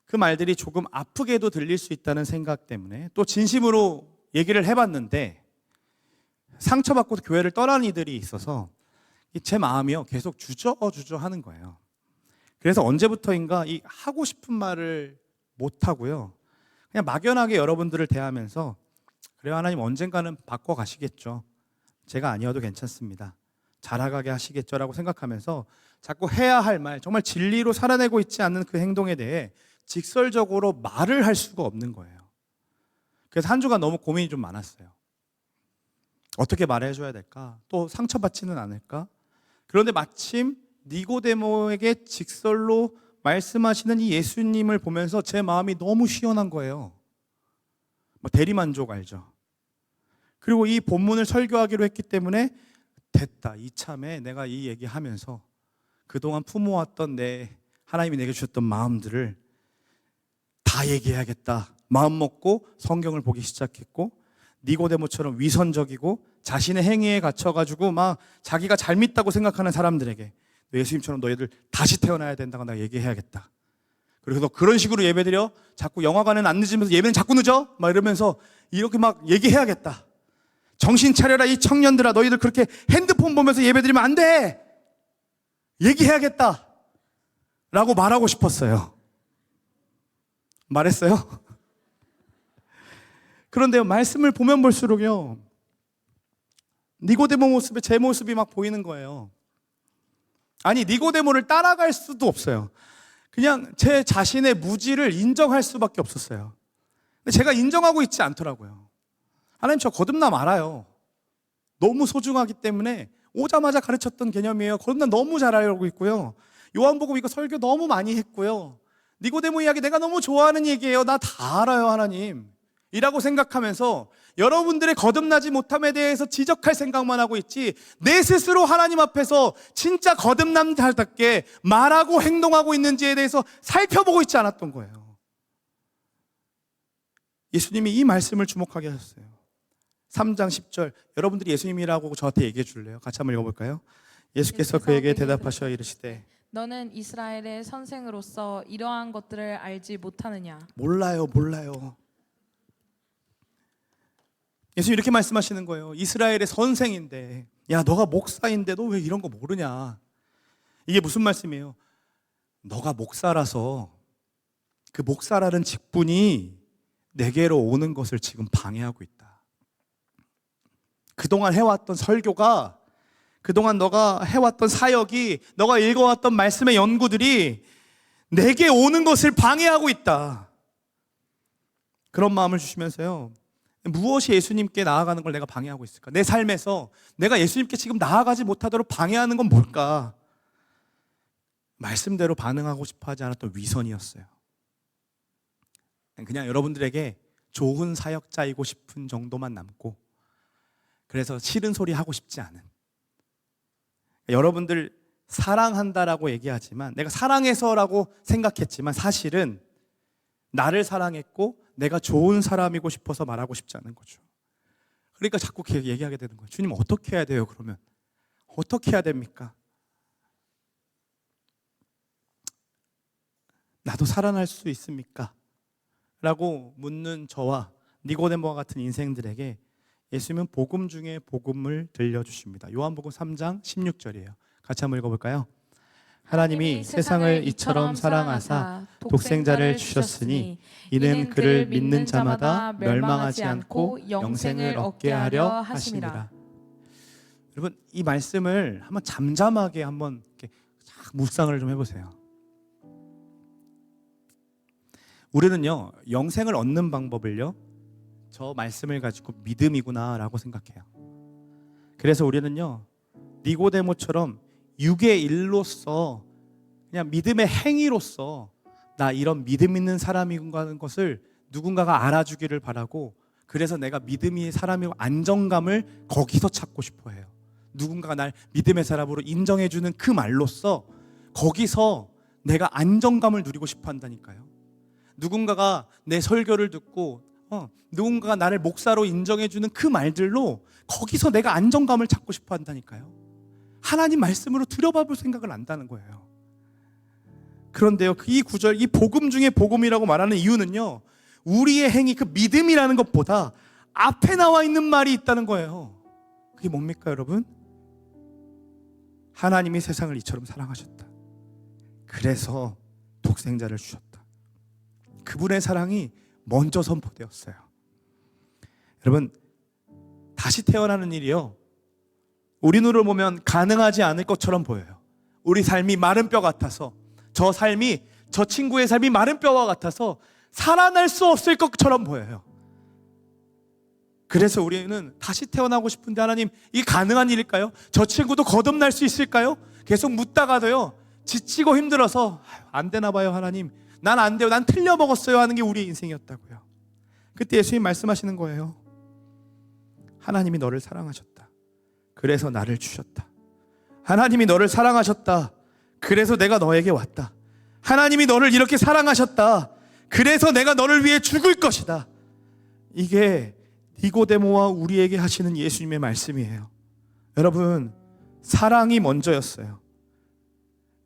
Speaker 1: 그 말들이 조금 아프게도 들릴 수 있다는 생각 때문에, 또 진심으로 얘기를 해봤는데 상처받고 교회를 떠나는 이들이 있어서 제 마음이요 계속 주저주저 하는 거예요. 그래서 언제부터인가 이 하고 싶은 말을 못 하고요, 그냥 막연하게 여러분들을 대하면서 그래요, 하나님 언젠가는 바꿔가시겠죠, 제가 아니어도 괜찮습니다, 자라가게 하시겠죠라고 생각하면서 자꾸 해야 할 말, 정말 진리로 살아내고 있지 않는 그 행동에 대해 직설적으로 말을 할 수가 없는 거예요. 그래서 한 주간 너무 고민이 좀 많았어요. 어떻게 말해줘야 될까? 또 상처받지는 않을까? 그런데 마침 니고데모에게 직설로 말씀하시는 이 예수님을 보면서 제 마음이 너무 시원한 거예요. 대리만족 알죠? 그리고 이 본문을 설교하기로 했기 때문에 됐다, 이참에 내가 이 얘기하면서 그동안 품어왔던 하나님이 내게 주셨던 마음들을 다 얘기해야겠다 마음 먹고 성경을 보기 시작했고, 니고데모처럼 위선적이고 자신의 행위에 갇혀가지고 막 자기가 잘 믿다고 생각하는 사람들에게 예수님처럼 너희들 다시 태어나야 된다고 내가 얘기해야겠다. 그래서 그런 식으로 예배드려, 자꾸 영화관은 안 늦으면서 예배는 자꾸 늦어 막 이러면서 이렇게 막 얘기해야겠다. 정신 차려라 이 청년들아, 너희들 그렇게 핸드폰 보면서 예배드리면 안 돼, 얘기해야겠다 라고 말하고 싶었어요. 말했어요? 그런데 말씀을 보면 볼수록요, 니고데모 모습에 제 모습이 막 보이는 거예요. 아니, 니고데모를 따라갈 수도 없어요. 그냥 제 자신의 무지를 인정할 수밖에 없었어요. 근데 제가 인정하고 있지 않더라고요. 하나님, 저 거듭남 알아요. 너무 소중하기 때문에 오자마자 가르쳤던 개념이에요. 거듭남 너무 잘 알고 있고요. 요한복음 이거 설교 너무 많이 했고요. 니고데모 이야기 내가 너무 좋아하는 얘기예요. 나 다 알아요, 하나님 이라고 생각하면서 여러분들의 거듭나지 못함에 대해서 지적할 생각만 하고 있지, 내 스스로 하나님 앞에서 진짜 거듭남답게 말하고 행동하고 있는지에 대해서 살펴보고 있지 않았던 거예요. 예수님이 이 말씀을 주목하게 하셨어요. 3장 10절, 여러분들이 예수님이라고 저한테 얘기해 줄래요? 같이 한번 읽어볼까요? 예수께서 그에게 대답하셔 이르시되
Speaker 2: 너는 이스라엘의 선생으로서 이러한 것들을 알지 못하느냐?
Speaker 1: 몰라요. 예수님 이렇게 말씀하시는 거예요. 이스라엘의 선생인데, 야 너가 목사인데 너 왜 이런 거 모르냐? 이게 무슨 말씀이에요? 너가 목사라서 그 목사라는 직분이 내게로 오는 것을 지금 방해하고 있다. 그동안 해왔던 설교가, 그동안 너가 해왔던 사역이, 너가 읽어왔던 말씀의 연구들이 내게 오는 것을 방해하고 있다. 그런 마음을 주시면서요, 무엇이 예수님께 나아가는 걸 내가 방해하고 있을까? 내 삶에서 내가 예수님께 지금 나아가지 못하도록 방해하는 건 뭘까? 말씀대로 반응하고 싶어 하지 않았던 위선이었어요. 그냥 여러분들에게 좋은 사역자이고 싶은 정도만 남고, 그래서 싫은 소리 하고 싶지 않은, 여러분들 사랑한다라고 얘기하지만, 내가 사랑해서라고 생각했지만 사실은 나를 사랑했고 내가 좋은 사람이고 싶어서 말하고 싶지 않은 거죠. 그러니까 자꾸 얘기하게 되는 거예요. 주님 어떻게 해야 돼요? 그러면 어떻게 해야 됩니까? 나도 살아날 수 있습니까? 라고 묻는 저와 니고데모와 같은 인생들에게 예수님은 복음 중에 복음을 들려주십니다. 요한복음 3장 16절이에요. 같이 한번 읽어볼까요? 하나님이 세상을 이처럼 사랑하사 독생자를 주셨으니 이는 그를 믿는 자마다 멸망하지 않고 영생을 얻게 하려 하심이라. 여러분, 이 말씀을 한번 잠잠하게 한번 이렇게 묵상을 좀 해보세요. 우리는요, 영생을 얻는 방법을요, 저 말씀을 가지고 믿음이구나라고 생각해요. 그래서 우리는요, 니고데모처럼 육의 일로서, 그냥 믿음의 행위로서 나 이런 믿음 있는 사람이고 하는 것을 누군가가 알아주기를 바라고, 그래서 내가 믿음의 사람이고 안정감을 거기서 찾고 싶어 해요. 누군가가 날 믿음의 사람으로 인정해주는 그 말로써 거기서 내가 안정감을 누리고 싶어 한다니까요. 누군가가 내 설교를 듣고 누군가가 나를 목사로 인정해주는 그 말들로 거기서 내가 안정감을 찾고 싶어 한다니까요. 하나님 말씀으로 들여다볼 생각을 안다는 거예요. 그런데요, 이 구절, 이 복음 중에 복음이라고 말하는 이유는요, 우리의 행위, 그 믿음이라는 것보다 앞에 나와 있는 말이 있다는 거예요. 그게 뭡니까, 여러분? 하나님이 세상을 이처럼 사랑하셨다. 그래서 독생자를 주셨다. 그분의 사랑이 먼저 선포되었어요. 여러분, 다시 태어나는 일이요, 우리 눈으로 보면 가능하지 않을 것처럼 보여요. 우리 삶이 마른 뼈 같아서, 저 친구의 삶이 마른 뼈와 같아서 살아날 수 없을 것처럼 보여요. 그래서 우리는 다시 태어나고 싶은데, 하나님, 이게 가능한 일일까요? 저 친구도 거듭날 수 있을까요? 계속 묻다가도요, 지치고 힘들어서 안 되나 봐요. 하나님, 난 안 돼요, 난 틀려 먹었어요 하는 게 우리의 인생이었다고요. 그때 예수님 말씀하시는 거예요. 하나님이 너를 사랑하셨다. 그래서 나를 주셨다. 하나님이 너를 사랑하셨다. 그래서 내가 너에게 왔다. 하나님이 너를 이렇게 사랑하셨다. 그래서 내가 너를 위해 죽을 것이다. 이게 니고데모와 우리에게 하시는 예수님의 말씀이에요. 여러분, 사랑이 먼저였어요.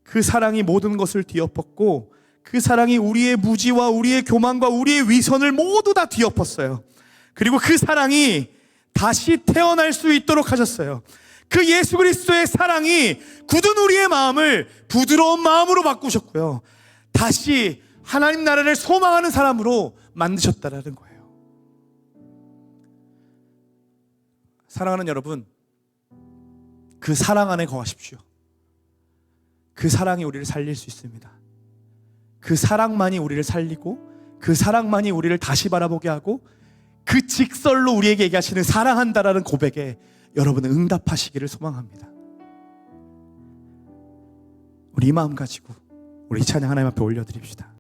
Speaker 1: 그 사랑이 모든 것을 뒤엎었고, 그 사랑이 우리의 무지와 우리의 교만과 우리의 위선을 모두 다 뒤엎었어요. 그리고 그 사랑이 다시 태어날 수 있도록 하셨어요. 그 예수 그리스도의 사랑이 굳은 우리의 마음을 부드러운 마음으로 바꾸셨고요, 다시 하나님 나라를 소망하는 사람으로 만드셨다라는 거예요. 사랑하는 여러분, 그 사랑 안에 거하십시오. 그 사랑이 우리를 살릴 수 있습니다. 그 사랑만이 우리를 살리고, 그 사랑만이 우리를 다시 바라보게 하고, 그 직설로 우리에게 얘기하시는 사랑한다라는 고백에 여러분은 응답하시기를 소망합니다. 우리 이 마음 가지고 우리 찬양 하나님 앞에 올려드립시다.